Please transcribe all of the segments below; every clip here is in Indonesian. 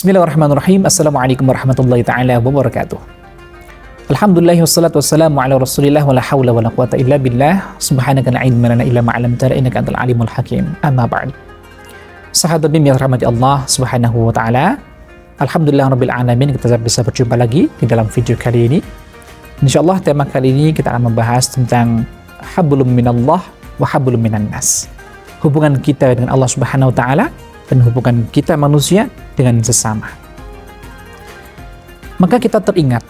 Bismillahirrahmanirrahim. Assalamualaikum warahmatullahi ta'ala wabarakatuh. Alhamdulillah wassalatu wassalamu ala rasulillah wa la hawla wa la quwata illa billah. Subhanaka la ilma lana illa ma 'allamtana innaka antal alimul hakim. Amma ba'd. Sahabat BIM yang rahmati Allah Subhanahu wa taala. Alhamdulillah rabbil alamin, kita bisa berjumpa lagi di dalam video kali ini. Insyaallah tema kali ini kita akan membahas tentang hablum minallah wa hablum minan nas. Hubungan kita dengan Allah Subhanahu wa taala dan hubungan kita manusia dengan sesama. Maka kita teringat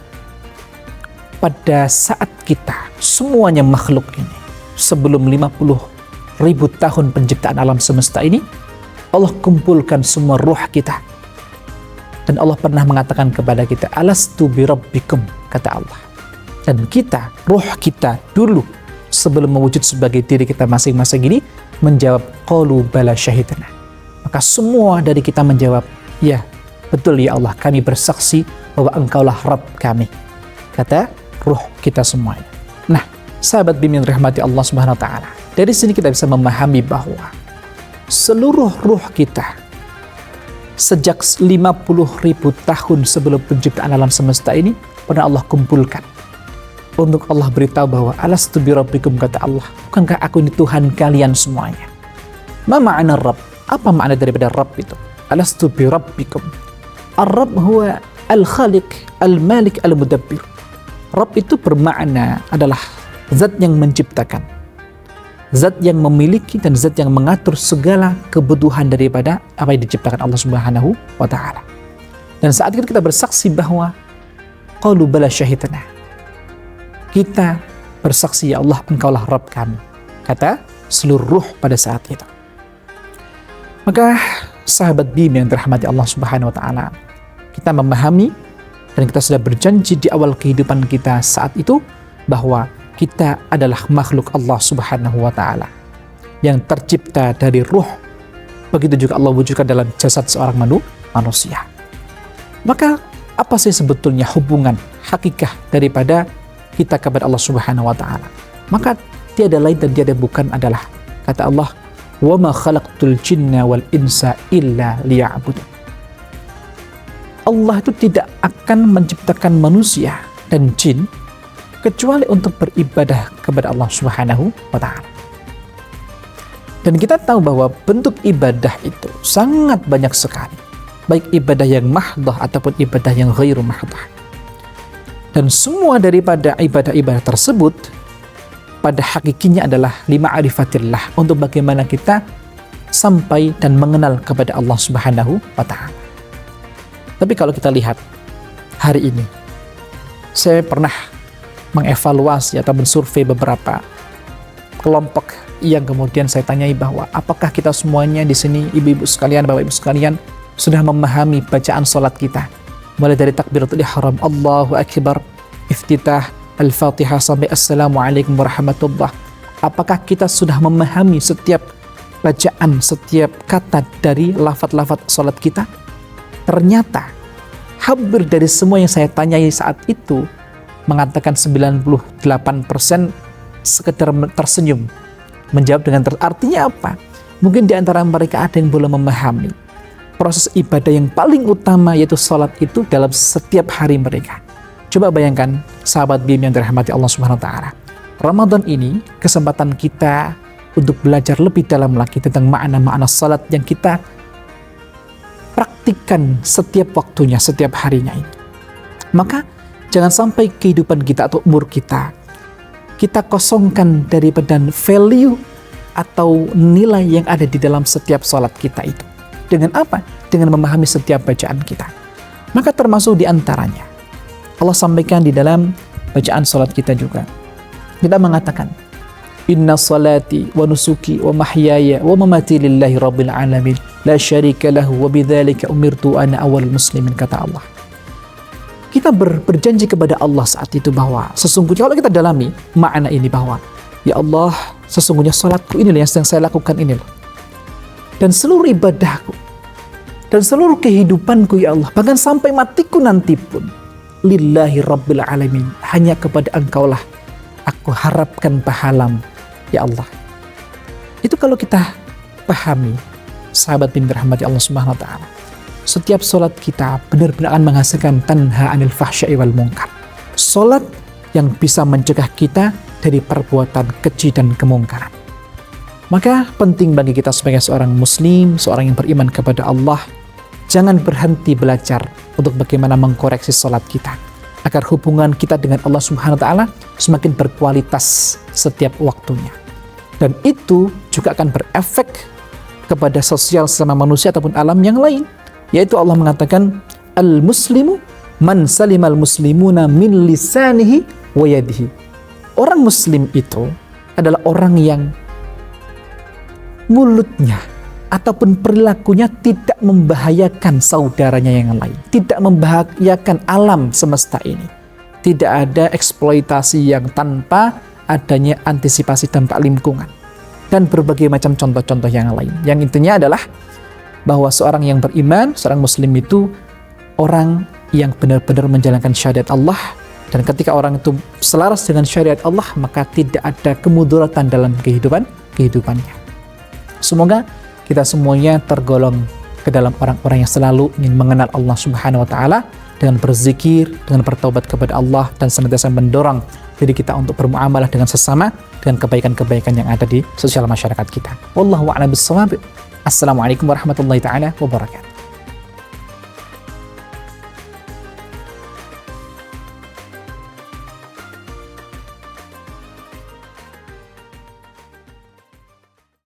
pada saat kita semuanya makhluk ini sebelum 50.000 tahun penciptaan alam semesta ini, Allah kumpulkan semua ruh kita dan Allah pernah mengatakan kepada kita, alastu birabbikum, kata Allah. Dan kita, ruh kita dulu sebelum mewujud sebagai diri kita masing-masing ini menjawab, qalu bala syahidna. Maka semua dari kita menjawab, ya, betul ya Allah, kami bersaksi bahwa Engkaulah Rabb kami. Kata ruh kita semuanya. Nah, sahabat BIM yang dirahmati Allah Subhanahu wa taala, dari sini kita bisa memahami bahwa seluruh ruh kita sejak 50.000 tahun sebelum penciptaan alam semesta ini pernah Allah kumpulkan untuk Allah beritahu bahwa alastu birabbikum, kata Allah, bukankah aku ini Tuhan kalian semuanya. Ma ma'ana Rabb? Apa makna daripada Rabb itu? Alastu birabbikum. Ar-Rabb huwa al-Khaliq, al-Malik, al-Mudabbir. Rabb itu bermakna adalah zat yang menciptakan, zat yang memiliki dan zat yang mengatur segala kebutuhan daripada apa yang diciptakan Allah Subhanahu wa taala. Dan saat itu kita bersaksi bahwa qalu bala syahidna. Kita bersaksi, ya Allah, Engkaulah Rabb kami, kata seluruh ruh pada saat itu. Maka sahabat BIM yang dirahmati Allah Subhanahu wa taala, kita memahami dan kita sudah berjanji di awal kehidupan kita saat itu bahwa kita adalah makhluk Allah Subhanahu wa taala yang tercipta dari ruh. Begitu juga Allah wujudkan dalam jasad seorang manusia. Maka apa sih sebetulnya hubungan hakikah daripada kita kepada Allah Subhanahu wa taala? Maka tiada lain dan tiada bukan adalah, kata Allah, wa ma khalaqtul jinna wal insa illa liya'budun. Allah itu tidak akan menciptakan manusia dan jin kecuali untuk beribadah kepada Allah Subhanahu wa taala. Dan kita tahu bahwa bentuk ibadah itu sangat banyak sekali, baik ibadah yang mahdah ataupun ibadah yang ghairu mahdah. Dan semua daripada ibadah-ibadah tersebut pada hakikinya adalah lima'rifatillah, untuk bagaimana kita sampai dan mengenal kepada Allah Subhanahu wa ta'ala. Tapi kalau kita lihat hari ini, saya pernah mengevaluasi atau mensurvei beberapa kelompok yang kemudian saya tanyai bahwa apakah kita semuanya di sini, ibu-ibu sekalian, bapak-ibu sekalian, sudah memahami bacaan salat kita mulai dari takbiratul ihram, Allahu akbar, iftitah, Al-Fatihah sampai Assalamualaikum warahmatullah. Apakah kita sudah memahami setiap bacaan, setiap kata dari lafaz-lafaz salat kita? Ternyata hampir dari semua yang saya tanyai saat itu mengatakan 98% sekedar tersenyum, menjawab dengan artinya apa? Mungkin di antara mereka ada yang belum memahami proses ibadah yang paling utama, yaitu salat itu dalam setiap hari mereka. Coba bayangkan sahabat BIM yang dirahmati Allah Subhanahu wa taala. Ramadan ini kesempatan kita untuk belajar lebih dalam lagi tentang makna-makna salat yang kita praktikkan setiap waktunya, setiap harinya itu. Maka jangan sampai kehidupan kita atau umur kita kosongkan daripada value atau nilai yang ada di dalam setiap salat kita itu. Dengan apa? Dengan memahami setiap bacaan kita. Maka termasuk di antaranya Allah sampaikan di dalam bacaan salat kita juga. Kita mengatakan, inna salati wa nusuki wa mahyaya wa mamati lillahi rabbil alamin la syarika lahu wa bidzalika umirtu ana awwalul muslimin, kata Allah. Kita berjanji kepada Allah saat itu bahwa sesungguhnya, kalau kita dalami makna ini, bahwa ya Allah, sesungguhnya salatku inilah yang saya lakukan ini loh, dan seluruh ibadahku dan seluruh kehidupanku ya Allah, bahkan sampai matiku nanti pun, lillahi rabbil alamin, hanya kepada Engkaulah aku harapkan pahalam ya Allah. Itu kalau kita pahami, sahabat bin dirahmati Allah Subhanahu wa taala. setiap sholat kita benar-benar akan menghasilkan tanha anil fahsya'i wal munkar. Sholat yang bisa mencegah kita dari perbuatan keji dan kemungkaran. Maka penting bagi kita sebagai seorang muslim, seorang yang beriman kepada Allah, jangan berhenti belajar untuk bagaimana mengkoreksi sholat kita, agar hubungan kita dengan Allah Subhanahu wa Ta'ala semakin berkualitas setiap waktunya. Dan itu juga akan berefek kepada sosial sesama manusia ataupun alam yang lain, yaitu Allah mengatakan al-muslimu man salimal muslimuna min lisanihi wa yadihi. Orang muslim itu adalah orang yang mulutnya ataupun perilakunya tidak membahayakan saudaranya yang lain, tidak membahayakan alam semesta ini. Tidak ada eksploitasi yang tanpa adanya antisipasi dampak lingkungan, dan berbagai macam contoh-contoh yang lain. Yang intinya adalah bahwa seorang yang beriman, seorang muslim itu orang yang benar-benar menjalankan syariat Allah, dan ketika orang itu selaras dengan syariat Allah, maka tidak ada kemudaratan dalam kehidupannya. Semoga kita semuanya tergolong ke dalam orang-orang yang selalu ingin mengenal Allah Subhanahu wa Ta'ala dengan berzikir, dengan bertaubat kepada Allah, dan senantiasa mendorong diri kita untuk bermuamalah dengan sesama dengan kebaikan-kebaikan yang ada di sosial masyarakat kita. Wallahu a'lam bishawab. Assalamualaikum warahmatullahi taala wabarakatuh.